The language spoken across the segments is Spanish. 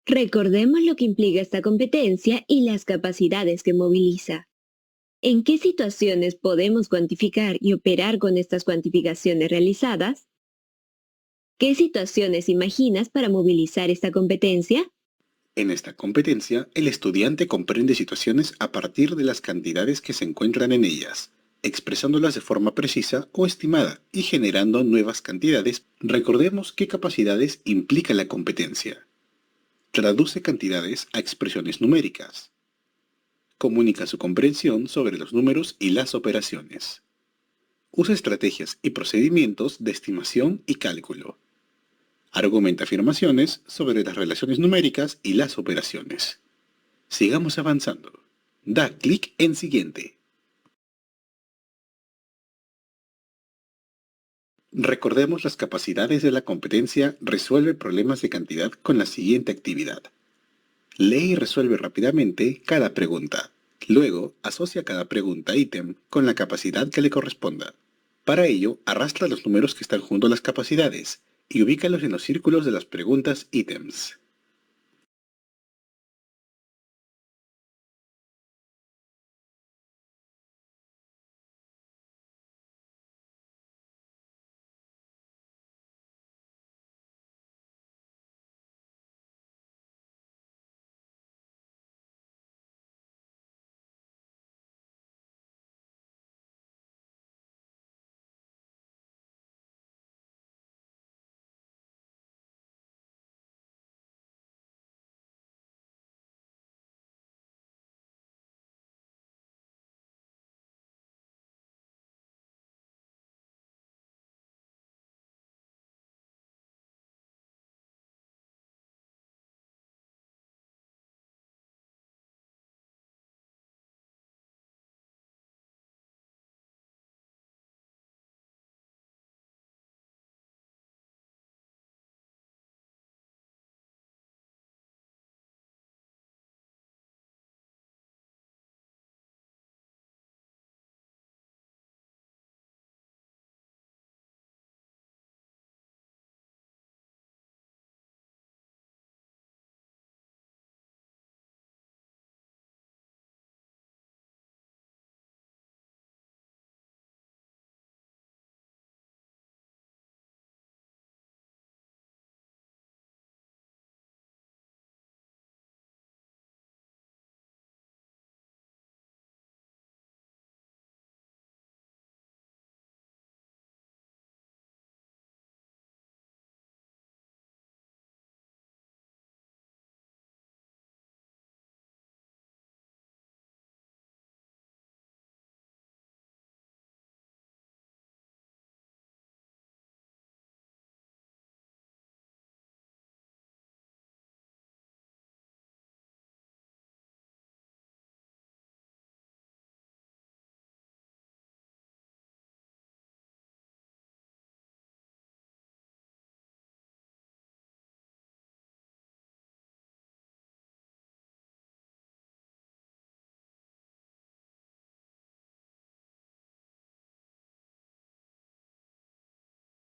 Recordemos lo que implica esta competencia y las capacidades que moviliza. ¿En qué situaciones podemos cuantificar y operar con estas cuantificaciones realizadas? ¿Qué situaciones imaginas para movilizar esta competencia? En esta competencia, el estudiante comprende situaciones a partir de las cantidades que se encuentran en ellas, expresándolas de forma precisa o estimada y generando nuevas cantidades. Recordemos qué capacidades implica la competencia. Traduce cantidades a expresiones numéricas. Comunica su comprensión sobre los números y las operaciones. Usa estrategias y procedimientos de estimación y cálculo. Argumenta afirmaciones sobre las relaciones numéricas y las operaciones. Sigamos avanzando. Da clic en Siguiente. Recordemos las capacidades de la competencia Resuelve problemas de cantidad con la siguiente actividad. Lee y resuelve rápidamente cada pregunta. Luego, asocia cada pregunta ítem con la capacidad que le corresponda. Para ello, arrastra los números que están junto a las capacidades y ubícalos en los círculos de las preguntas ítems.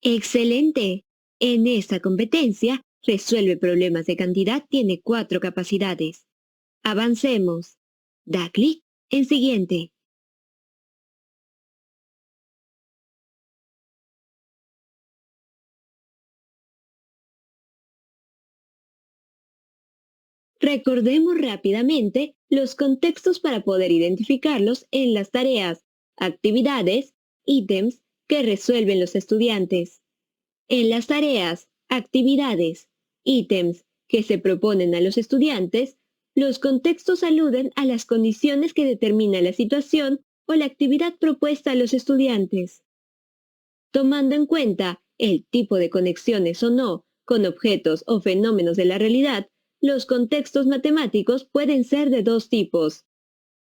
¡Excelente! En esta competencia, Resuelve problemas de cantidad tiene 4 capacidades. Avancemos. Da clic en Siguiente. Recordemos rápidamente los contextos para poder identificarlos en las tareas, actividades, ítems que resuelven los estudiantes. En las tareas, actividades, ítems que se proponen a los estudiantes, los contextos aluden a las condiciones que determina la situación o la actividad propuesta a los estudiantes. Tomando en cuenta el tipo de conexiones o no con objetos o fenómenos de la realidad, los contextos matemáticos pueden ser de 2 tipos.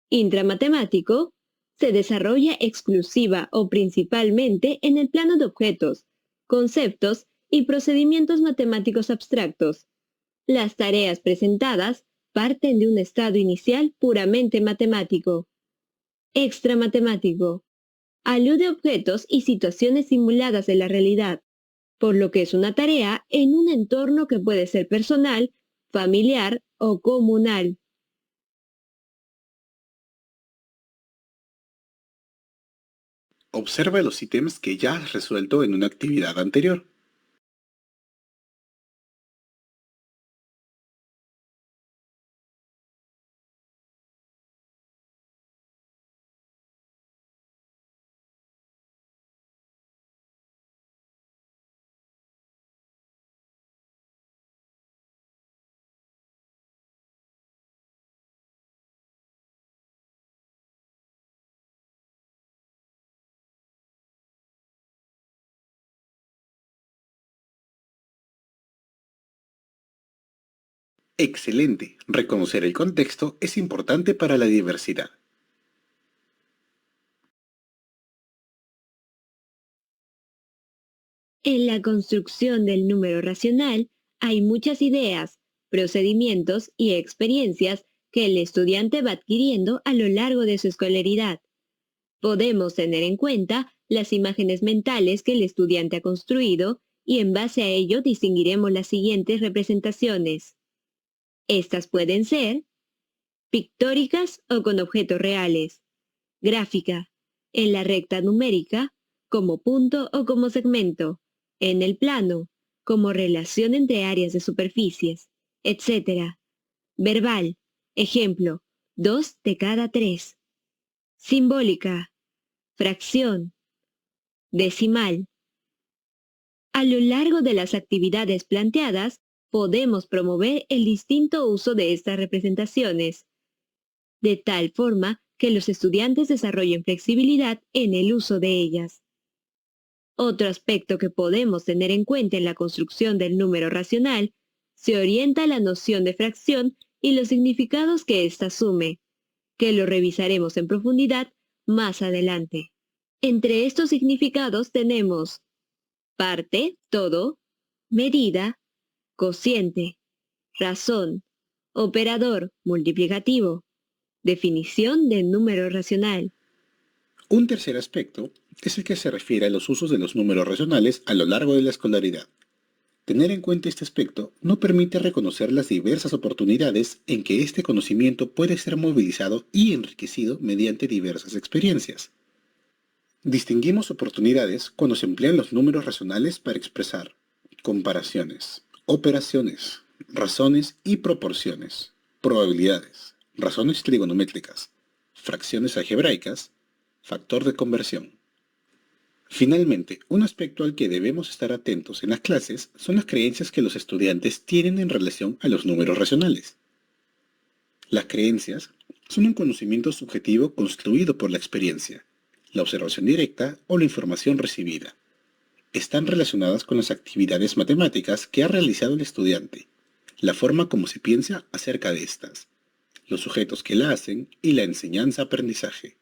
Intramatemático se desarrolla exclusiva o principalmente en el plano de objetos, conceptos y procedimientos matemáticos abstractos. Las tareas presentadas parten de un estado inicial puramente matemático. Extramatemático Alude a objetos y situaciones simuladas de la realidad, por lo que es una tarea en un entorno que puede ser personal, familiar o comunal. Observa los ítems que ya has resuelto en una actividad anterior. Excelente. Reconocer el contexto es importante para la diversidad. En la construcción del número racional hay muchas ideas, procedimientos y experiencias que el estudiante va adquiriendo a lo largo de su escolaridad. Podemos tener en cuenta las imágenes mentales que el estudiante ha construido y en base a ello distinguiremos las siguientes representaciones. Estas pueden ser pictóricas o con objetos reales, gráfica, en la recta numérica, como punto o como segmento, en el plano, como relación entre áreas de superficies, etc. Verbal, ejemplo, 2 de cada 3. Simbólica, fracción, decimal. A lo largo de las actividades planteadas, podemos promover el distinto uso de estas representaciones, de tal forma que los estudiantes desarrollen flexibilidad en el uso de ellas. Otro aspecto que podemos tener en cuenta en la construcción del número racional se orienta a la noción de fracción y los significados que ésta asume, que lo revisaremos en profundidad más adelante. Entre estos significados tenemos parte, todo, medida, cociente, razón, operador multiplicativo, definición del número racional. Un tercer aspecto es el que se refiere a los usos de los números racionales a lo largo de la escolaridad. Tener en cuenta este aspecto no permite reconocer las diversas oportunidades en que este conocimiento puede ser movilizado y enriquecido mediante diversas experiencias. Distinguimos oportunidades cuando se emplean los números racionales para expresar comparaciones, operaciones, razones y proporciones, probabilidades, razones trigonométricas, fracciones algebraicas, factor de conversión. Finalmente, un aspecto al que debemos estar atentos en las clases son las creencias que los estudiantes tienen en relación a los números racionales. Las creencias son un conocimiento subjetivo construido por la experiencia, la observación directa o la información recibida. Están relacionadas con las actividades matemáticas que ha realizado el estudiante, la forma como se piensa acerca de estas, los sujetos que la hacen y la enseñanza-aprendizaje.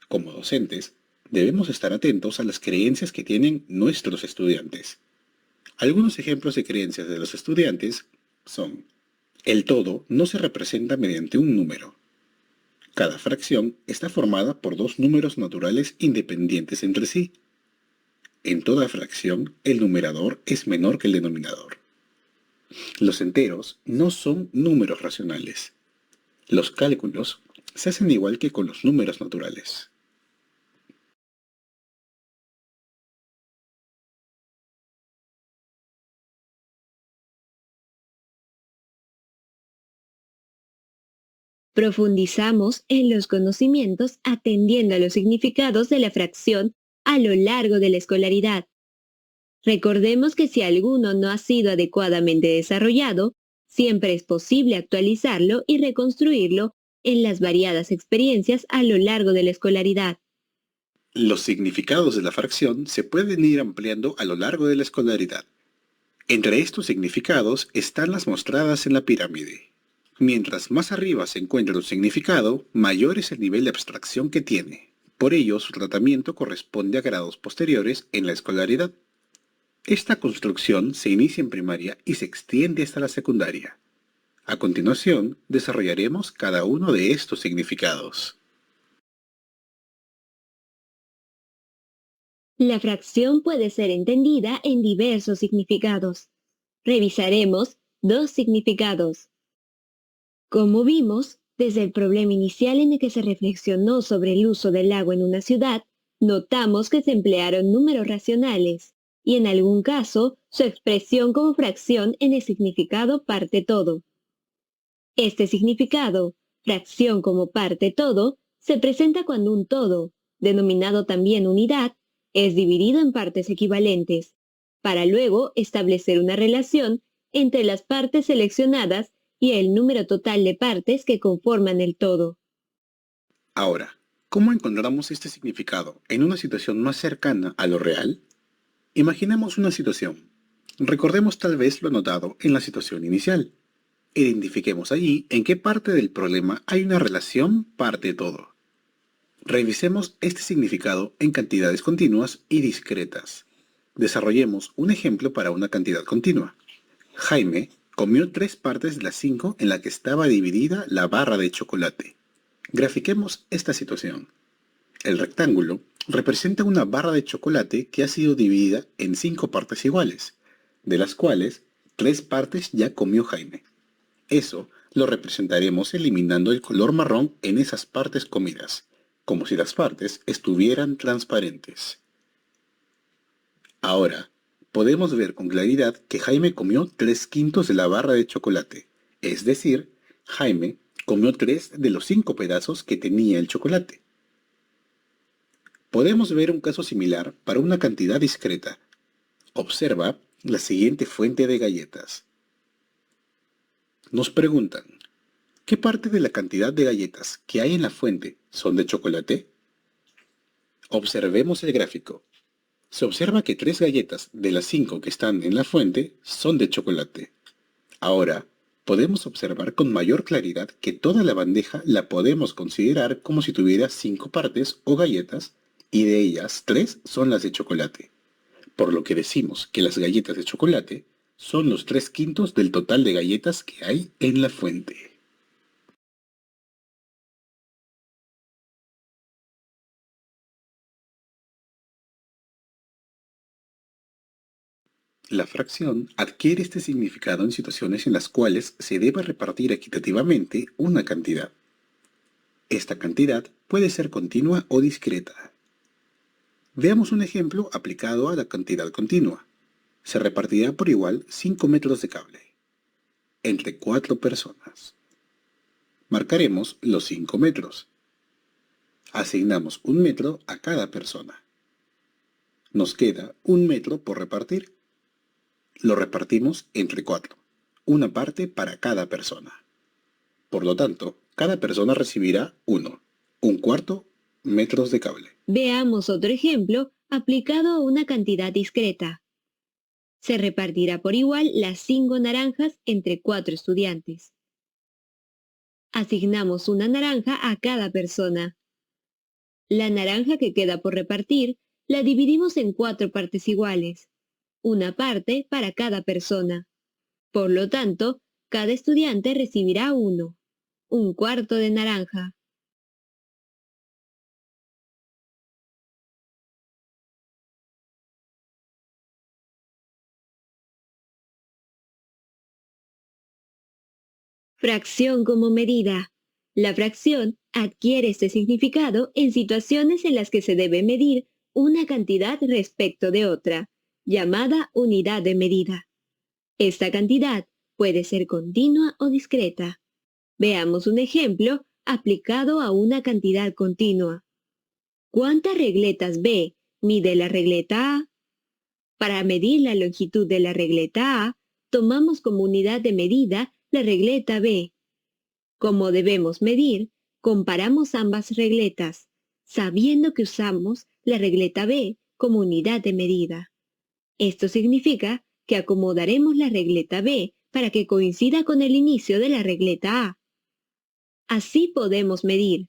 Como docentes, debemos estar atentos a las creencias que tienen nuestros estudiantes. Algunos ejemplos de creencias de los estudiantes son: el todo no se representa mediante un número. Cada fracción está formada por dos números naturales independientes entre sí. En toda fracción, el numerador es menor que el denominador. Los enteros no son números racionales. Los cálculos se hacen igual que con los números naturales. Profundizamos en los conocimientos atendiendo a los significados de la fracción a lo largo de la escolaridad. Recordemos que si alguno no ha sido adecuadamente desarrollado, siempre es posible actualizarlo y reconstruirlo en las variadas experiencias a lo largo de la escolaridad. Los significados de la fracción se pueden ir ampliando a lo largo de la escolaridad. Entre estos significados están las mostradas en la pirámide. Mientras más arriba se encuentra un significado, mayor es el nivel de abstracción que tiene. Por ello, su tratamiento corresponde a grados posteriores en la escolaridad. Esta construcción se inicia en primaria y se extiende hasta la secundaria. A continuación, desarrollaremos cada uno de estos significados. La fracción puede ser entendida en diversos significados. Revisaremos dos significados. Como vimos, desde el problema inicial en el que se reflexionó sobre el uso del agua en una ciudad, notamos que se emplearon números racionales, y en algún caso, su expresión como fracción en el significado parte todo. Este significado, fracción como parte todo, se presenta cuando un todo, denominado también unidad, es dividido en partes equivalentes, para luego establecer una relación entre las partes seleccionadas y el número total de partes que conforman el todo. Ahora, ¿cómo encontramos este significado en una situación más cercana a lo real? Imaginemos una situación. Recordemos tal vez lo anotado en la situación inicial. Identifiquemos allí en qué parte del problema hay una relación parte-todo. Revisemos este significado en cantidades continuas y discretas. Desarrollemos un ejemplo para una cantidad continua. Jaime comió 3 partes de las 5 en la que estaba dividida la barra de chocolate. Grafiquemos esta situación. El rectángulo representa una barra de chocolate que ha sido dividida en 5 partes iguales, de las cuales 3 partes ya comió Jaime. Eso lo representaremos eliminando el color marrón en esas partes comidas, como si las partes estuvieran transparentes. Ahora, podemos ver con claridad que Jaime comió 3/5 de la barra de chocolate, es decir, Jaime comió 3 de los 5 pedazos que tenía el chocolate. Podemos ver un caso similar para una cantidad discreta. Observa la siguiente fuente de galletas. Nos preguntan, ¿qué parte de la cantidad de galletas que hay en la fuente son de chocolate? Observemos el gráfico. Se observa que 3 galletas de las 5 que están en la fuente son de chocolate. Ahora, podemos observar con mayor claridad que toda la bandeja la podemos considerar como si tuviera 5 partes o galletas, y de ellas 3 son las de chocolate. Por lo que decimos que las galletas de chocolate son los 3/5 del total de galletas que hay en la fuente. La fracción adquiere este significado en situaciones en las cuales se debe repartir equitativamente una cantidad. Esta cantidad puede ser continua o discreta. Veamos un ejemplo aplicado a la cantidad continua. Se repartirá por igual 5 metros de cable entre 4 personas. Marcaremos los 5 metros. Asignamos 1 metro a cada persona. Nos queda 1 metro por repartir. Lo repartimos entre 4, una parte para cada persona. Por lo tanto, cada persona recibirá 1/4 metros de cable. Veamos otro ejemplo aplicado a una cantidad discreta. Se repartirá por igual las 5 naranjas entre 4 estudiantes. Asignamos una naranja a cada persona. La naranja que queda por repartir la dividimos en 4 partes iguales, una parte para cada persona. Por lo tanto, cada estudiante recibirá 1/4 de naranja. Fracción como medida. La fracción adquiere este significado en situaciones en las que se debe medir una cantidad respecto de otra, llamada unidad de medida. Esta cantidad puede ser continua o discreta. Veamos un ejemplo aplicado a una cantidad continua. ¿Cuántas regletas B mide la regleta A? Para medir la longitud de la regleta A, tomamos como unidad de medida la regleta B. Como debemos medir, comparamos ambas regletas, sabiendo que usamos la regleta B como unidad de medida. Esto significa que acomodaremos la regleta B para que coincida con el inicio de la regleta A. Así podemos medir.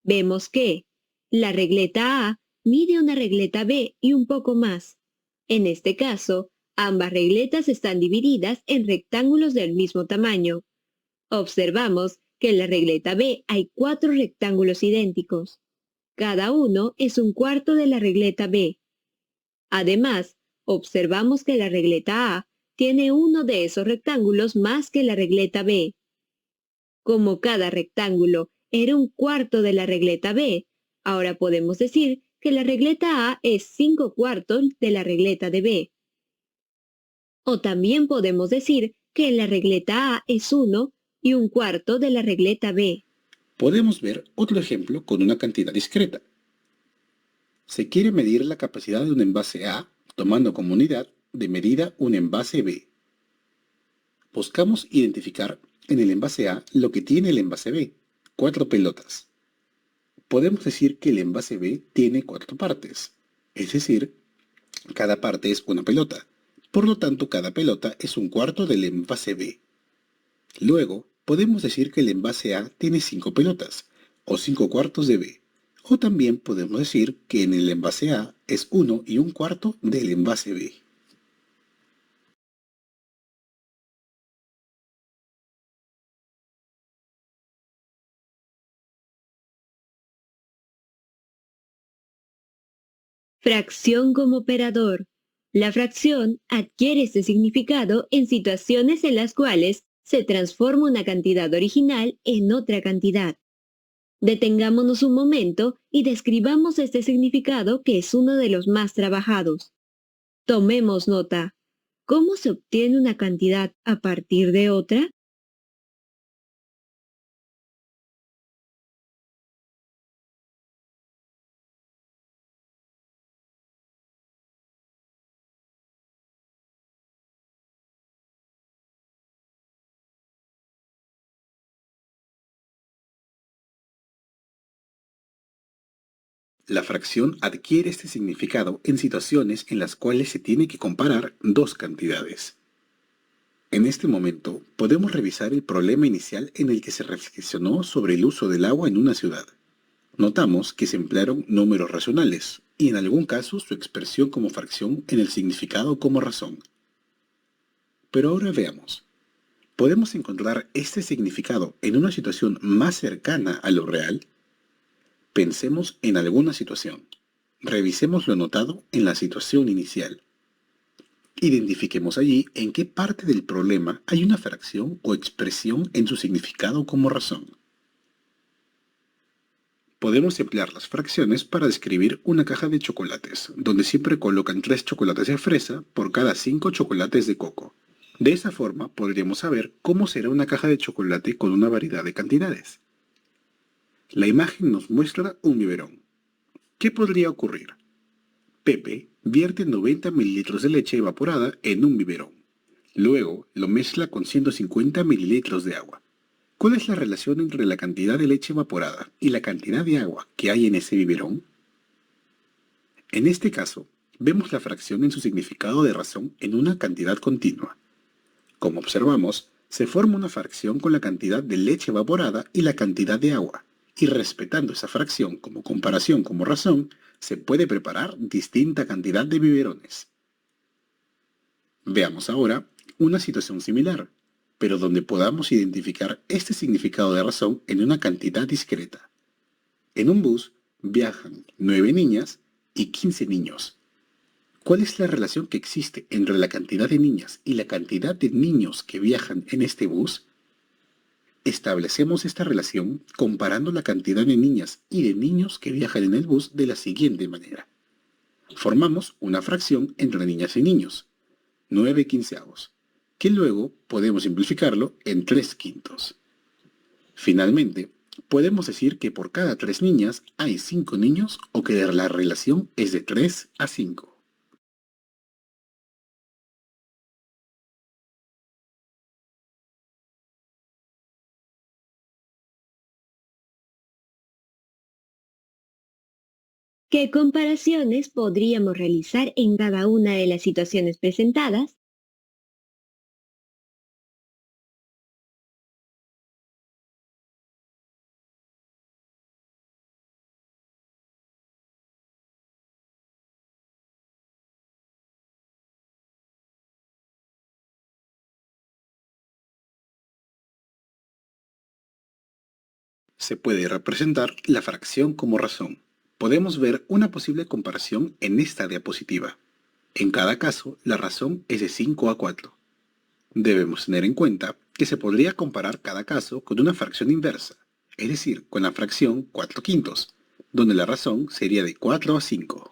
Vemos que la regleta A mide una regleta B y un poco más. En este caso, ambas regletas están divididas en rectángulos del mismo tamaño. Observamos que en la regleta B hay 4 rectángulos idénticos. Cada uno es 1/4 de la regleta B. Además, observamos que la regleta A tiene uno de esos rectángulos más que la regleta B. Como cada rectángulo era un cuarto de la regleta B, ahora podemos decir que la regleta A es 5/4 de la regleta de B. O también podemos decir que la regleta A es 1 y 1/4 de la regleta B. Podemos ver otro ejemplo con una cantidad discreta. Se quiere medir la capacidad de un envase A tomando como unidad de medida un envase B. Buscamos identificar en el envase A lo que tiene el envase B, 4 pelotas. Podemos decir que el envase B tiene 4 partes, es decir, cada parte es una pelota. Por lo tanto, cada pelota es un cuarto del envase B. Luego, podemos decir que el envase A tiene 5 pelotas, o 5/4 de B. O también podemos decir que en el envase A es 1 y 1/4 del envase B. Fracción como operador. La fracción adquiere este significado en situaciones en las cuales se transforma una cantidad original en otra cantidad. Detengámonos un momento y describamos este significado que es uno de los más trabajados. Tomemos nota. ¿Cómo se obtiene una cantidad a partir de otra? La fracción adquiere este significado en situaciones en las cuales se tiene que comparar dos cantidades. En este momento, podemos revisar el problema inicial en el que se reflexionó sobre el uso del agua en una ciudad. Notamos que se emplearon números racionales, y en algún caso su expresión como fracción en el significado como razón. Pero ahora veamos. ¿Podemos encontrar este significado en una situación más cercana a lo real? Pensemos en alguna situación. Revisemos lo notado en la situación inicial. Identifiquemos allí en qué parte del problema hay una fracción o expresión en su significado como razón. Podemos emplear las fracciones para describir una caja de chocolates, donde siempre colocan 3 chocolates de fresa por cada 5 chocolates de coco. De esa forma podríamos saber cómo será una caja de chocolate con una variedad de cantidades. La imagen nos muestra un biberón. ¿Qué podría ocurrir? Pepe vierte 90 mililitros de leche evaporada en un biberón. Luego lo mezcla con 150 mililitros de agua. ¿Cuál es la relación entre la cantidad de leche evaporada y la cantidad de agua que hay en ese biberón? En este caso, vemos la fracción en su significado de razón en una cantidad continua. Como observamos, se forma una fracción con la cantidad de leche evaporada y la cantidad de agua, y respetando esa fracción como comparación como razón, se puede preparar distinta cantidad de biberones. Veamos ahora una situación similar, pero donde podamos identificar este significado de razón en una cantidad discreta. En un bus viajan 9 niñas y 15 niños. ¿Cuál es la relación que existe entre la cantidad de niñas y la cantidad de niños que viajan en este bus? Establecemos esta relación comparando la cantidad de niñas y de niños que viajan en el bus de la siguiente manera. Formamos una fracción entre niñas y niños, 9/15, que luego podemos simplificarlo en 3/5. Finalmente, podemos decir que por cada 3 niñas hay 5 niños o que la relación es de 3/5. ¿Qué comparaciones podríamos realizar en cada una de las situaciones presentadas? Se puede representar la fracción como razón. Podemos ver una posible comparación en esta diapositiva. En cada caso, la razón es de 5 a 4. Debemos tener en cuenta que se podría comparar cada caso con una fracción inversa, es decir, con la fracción 4 quintos, donde la razón sería de 4 a 5.